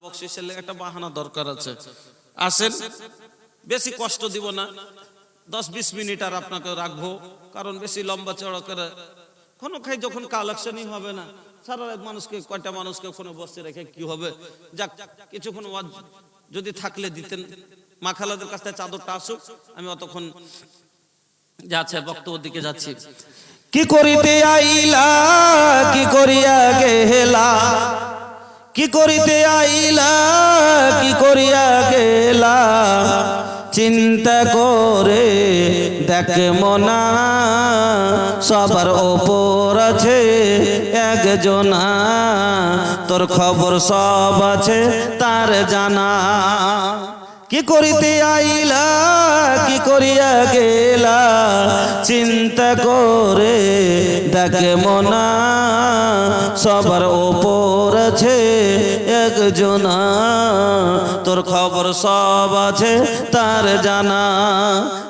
বকশিসের একটা বাহানা দরকার আছে। আসেন, বেশি কষ্ট দিব না, 10-20 মিনিট আর আপনাকে রাখবো, কারণ বেশি লম্বা চড়া করে কোনো খাই যখন কালেকশনই হবে না, সারা রাত মানুষকে কয়টা মানুষকে ওখানে বসে রেখে কি হবে। যাক, কিছুক্ষণ যদি থাকলে দিতেন। মা খালাদের কাছ থেকে চাদরটা আসুক, আমি অতক্ষণ যাচ্ছে বক্তব্যের দিকে যাচ্ছি। কি করিতে আইলা, কি করিয়া গেলা, কি করিতে আইলা, কি করিয়া গেলা, চিন্তা করে দেখে মনা, সবার ওপর আছে একজনা, তোর খবর সব আছে তার জানা। কি করিতে আইলা, কি করিয়া গেলা, চিন্তা করে দেখে মনা, সবার ওপর আছে একজনা, তোর খবর সব আছে তার জানা।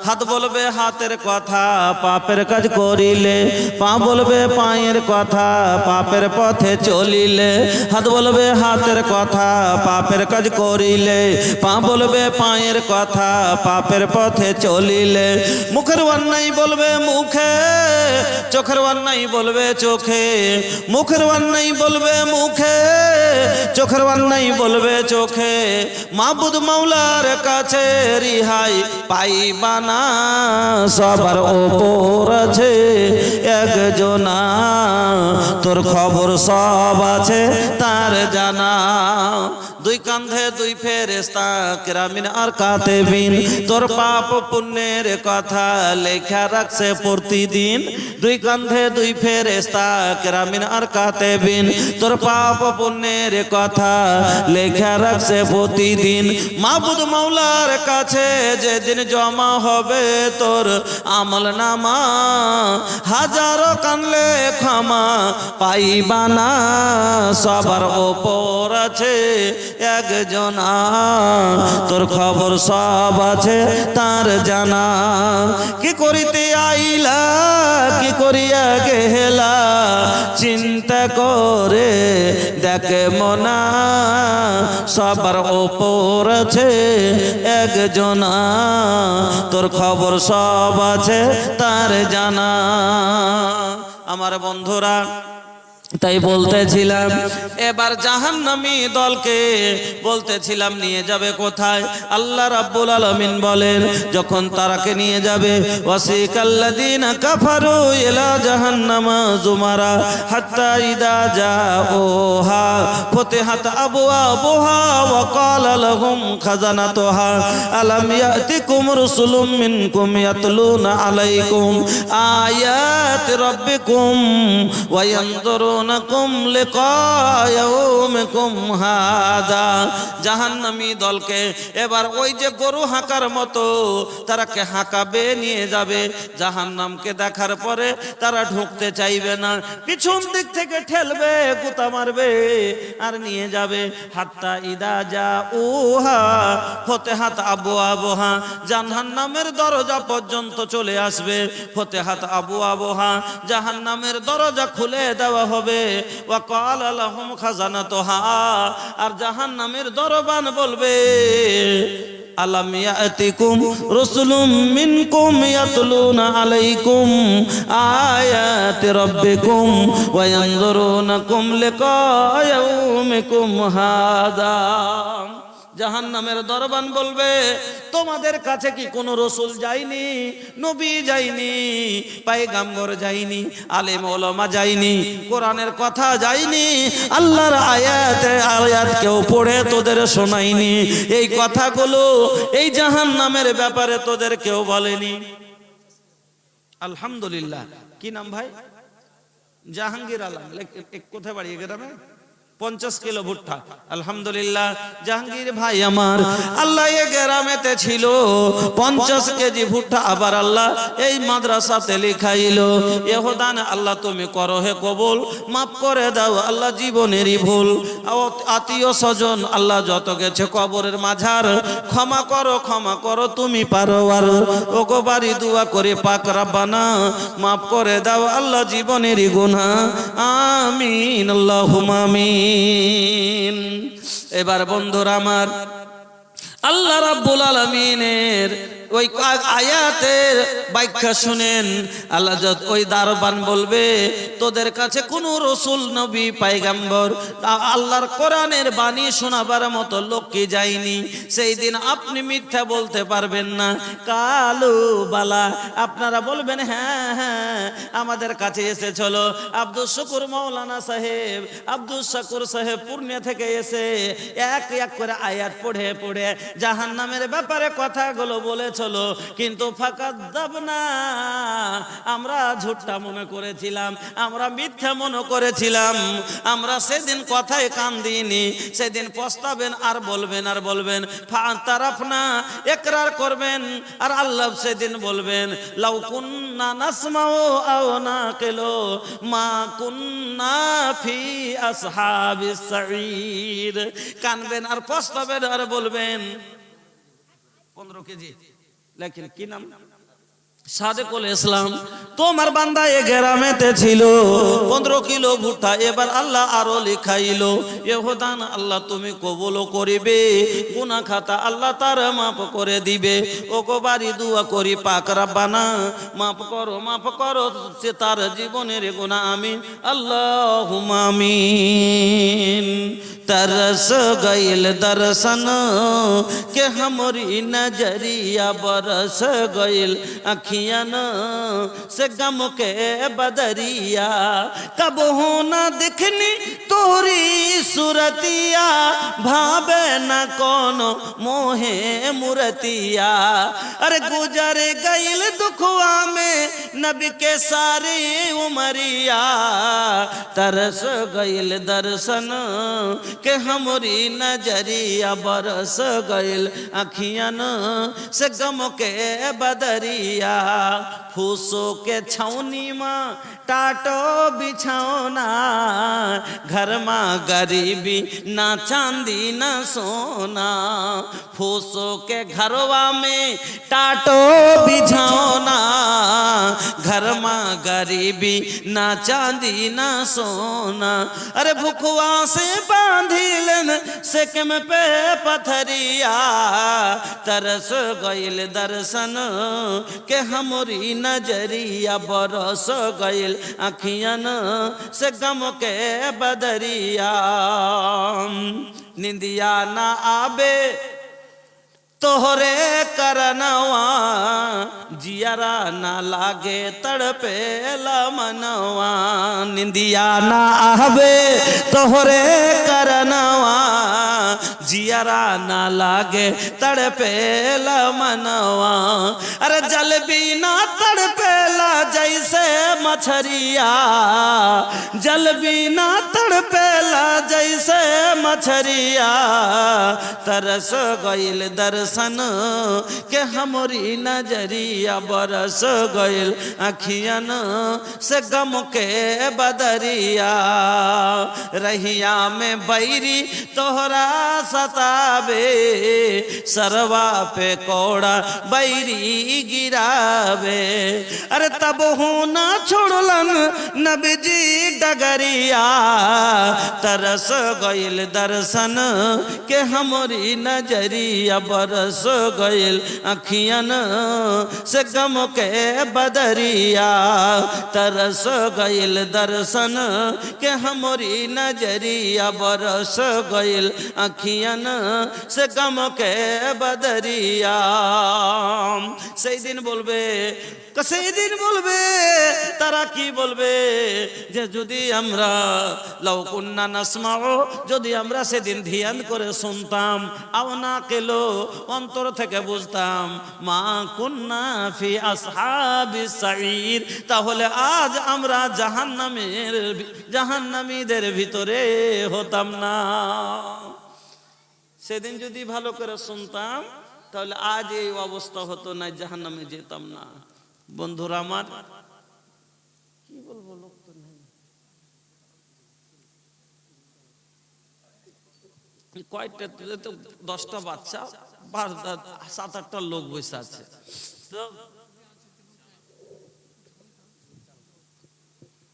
হাত বলবে হাতের কথা, পাপের কাজ করিলে, পা বলবে পায়ের কথা, পাপের পথে চলিলে। হাত বলবে হাতের কথা, পাপের কাজ করিলে, পা বলবে পায়ের কথা, পাপের পথে চলিলে। মুখের অন্যায় বলবে মুখে, চোখের অন্যায় বলবে চোখে, মুখের অন্যায় বলবে মুখে, চোখের অন্যায় বলবে চোখে। মাবুদ মাওলার কাছে রিহাই পাইবা না, সবার ওপর আছে একজনা, তোর খবর সব আছে তার জানা। দুই কাঁধে দুই ফেরেশতা কিরামিন আর কাতেবিন, তোর পাপ পুণ্যের কথা লেখা রাখছে প্রতিদিন। দুই কাঁধে দুই ফেরেশতা কিরামিন আর কাতেবিন, তোর পাপ পুণ্যের কথা লেখা রাখছে প্রতিদিন। মাবুদ মাওলার কাছে যেদিন জমা হবে তোর আমল নামা, হাজারো কানলে ক্ষমা পাইবা না, সবার ওপর আছে একজনা, তোর খবর সব আছে তার জানা। কি করিতে আইলা, কি করিয়া গেলা, চিন্তা করে দেখে মনা, সবার ওপর আছে একজনা, তোর খবর সব আছে তার জানা। আমার বন্ধুরা, তাই বলতেছিলাম এবার জাহান্নামী দলকে বলতেছিলাম নিয়ে যাবে কোথায়। আল্লাহ রাব্বুল আলামিন বলেন যখন তারাকে নিয়ে যাবে, ওয়াসিকাল্লাযীনা কাফারু ইলা জাহান্নামা যুমারা হাত্তা ইযা জাউহা ফুতিহাত আবওয়াবুহা ওয়া ক্বালা লাহুম খাজানাতুহা আলাম ইয়াতিকুম রাসূলুম মিনকুম ইয়াতলুনা আলাইকুম আয়াতি রাব্বিকুম ওয়া ইয়ানযুরুন জাহান্নামী দলকে এবার ওই যে গরু হাঁকার মতো তারাকে হাঁকাবে, নিয়ে যাবে। জাহান্নামকে দেখার পরে তারা ঢুকতে চাইবে না, পিছন দিক থেকে ঠেলবে, গুতা মারবে আর নিয়ে যাবে। হাত্তা ইদা জাউহা ফুতিহাত আবওয়াবুহা, জাহান্নামের দরজা পর্যন্ত চলে আসবে। ফুতিহাত আবওয়াবুহা, জাহান্নামের দরজা খুলে দেওয়া হবে। ওয়া ক্বালা লাহুম খাজানাতুহা, আর জাহান্নামের দরবান বলবে আলাম ইয়াতিকুম রাসূলুম মিনকুম ইয়াতলুনা আলাইকুম আয়াতি রাব্বিকুম ওয়া ইয়ানযুরুনাকুম লিকা ইয়াউমিকুম হাদা। জাহান্নামের দরবান বলবে তোমাদের কাছে কি কোনো রসুল যায়নি, নবী যায়নি, পয়গম্বর যায়নি, আলেম ওলামা যায়নি, কোরআনের কথা যায়নি, আল্লাহর আয়াত কেউ পড়ে তোদের শোনায়নি? এই কথাগুলো এই জাহান্নামের ব্যাপারে তোদের কেউ বলেনি? আলহামদুলিল্লাহ। কি নাম ভাই? জাহাঙ্গীর আলম। কোথায় বাড়ি? গ্রামে 50 কিলো ভুট্টা। আলহামদুলিল্লাহ, জাহাঙ্গীর ভাই আমার আল্লাহ এ গ্রামেতে ছিল 50 কেজি ভুট্টা। আবার আল্লাহ এই মাদ্রাসাতে লিখাইলো এহদান আল্লাহ তুমি করো হে কবুল, মাফ করে দাও আল্লাহ জীবনেরই ভুল। আত্মীয় স্বজন আল্লাহ যত গেছে কবরের মাঝার, ক্ষমা করো ক্ষমা করো তুমি পারো। আর ওগো বাড়ি দোয়া করে পাক রাব্বানা মাফ করে দাও আল্লাহ জীবনেরই গুনাহ। আমিন আল্লাহুম্মা আমিন। এবার বন্ধুরা আমার, আল্লাহ রাব্বুল আলামিনের ওই আয়াতের ব্যাখ্যা শুনেন। আল্লাহ ওই দারবান বলবে, তোদের কাছে কোন রসুল নবী পয়গম্বর আল্লাহর কোরআনের বাণী শোনাবার মতো লোক কি যায়নি? সেই দিন আপনি মিথ্যা বলতে পারবেন না। কালু বালা, আপনারা বলবেন হ্যাঁ হ্যাঁ আমাদের কাছে এসেছিল আব্দুল শুকুর মাওলানা সাহেব, আব্দুল শাকুর সাহেব পূর্ণিয়া থেকে এসে এক এক করে আয়াত পড়ে পড়ে জাহান্নামের ব্যাপারে কথাগুলো বলেছিল, কিন্তু ফাকাদ্দাবনা, আমরা ঝুট্টা মনে করেছিলাম, আমরা মিথ্যা মনে করেছিলাম। আমরা সেদিন কথায় কান দিইনি। সেদিন পস্তাবেন আর বলবেন আর বলবেন, ফাতারাফনা, ইকরার করবেন। আর আল্লাহ সেদিন বলবেন, লাউ কুন্না নাসমাউ আও নাকিলু মা কুন্না ফি আসহাবিস সাঈর। কানবেন আর পস্তাবেন আর বলবেন 15 কেজি, লেকিন কি নাম, সাদেকুল ইসলাম, তোমার বান্দা এ গ্রামেতে ছিল 15 কিলো ভুট্টা। এবার আল্লাহ আরো লিখাইলো, ইহুদান আল্লাহ তুমি কবুল করিবে, গুনাহ খাতা আল্লাহ তার মাফ করে দিবে। ও গো বাড়ি দোয়া করি, পাক রব্বানা মাফ করো সে তার জীবনের গুনাহ। আমিন আল্লাহুম্মা আমিন। तरस गइल दर्शन के हमरी नजरिया, बरस गइल अखियन से गम के बदरिया। कब हो न दिखनी तोरी सुरतिया, भावे न कोनो मोहे मुरतिया। अरे गुजर गइल दुखवा में नबी के सारी उमरिया, तरस गइल दर्शन के हमरी नजरिया, बरस गइल अखियन से गम के बदरिया। फूसो के छौनी माँ टाटो बिछौना, घर माँ गरीबी ना चांदी ना सोना। फूसो के घरवा में टाटो बिछौना, घर माँ गरीबी ना चांदी ना सोना। अरे भुखवा से बांधिलन सेकम पे पथरिया, तरस गइल दर्शन के हमरी नजरिया, बरस गइल अखियन से गम के बदरिया। निंदिया ना आबे तोहरे करनवा, जियरा ना लागे तड़पे मनवा। निंदिया ना आवे तोहरे करनवा, जियरा ना लागे तड़पे मनवा। अरे जल बिना तड़पेला जैसे मछरिया, जल बिना तड़पेला जैसे मछरिया। तरस गइल दर्शन के हमरी नजरिया, बरस गइल अखियन से गम के बदरिया। रहिया में बैरी तोहरा सतावे, सरवा पे कोड़ा बैरी गिरावे। अरे तब हो ना छोड़लन नबी जी डगरिया, तरस गइल दर्शन के हमरी नजरिया, बरस गइल अखियन से गम के बदरिया। तरस गइल दर्शन के हमरी नजरिया, बरस गइल अखियन से गम के बदरिया। সেই দিন বলবে, সেই দিন বলবে তারা কি বলবে, যে যদি আমরা লাউ কুন্না নাসমাউ, যদি আমরা সেদিন ধ্যান করে শুনতাম, আও না কেলো অন্তর থেকে বুঝতাম, মা কুন্না ফি আসহাবিস সাঈর, তাহলে আজ আমরা জাহান্নামীদের ভিতরে হতাম না। সেদিন যদি ভালো করে শুনতাম তাহলে আজ এই অবস্থা হতো না, জাহান্নামে যেতাম না। বন্ধুরা আমার, কি বলবো, লোক তো নেই। কয়টা, তো 10টা বাচ্চা, 7-8টা লোক বসে আছে। তো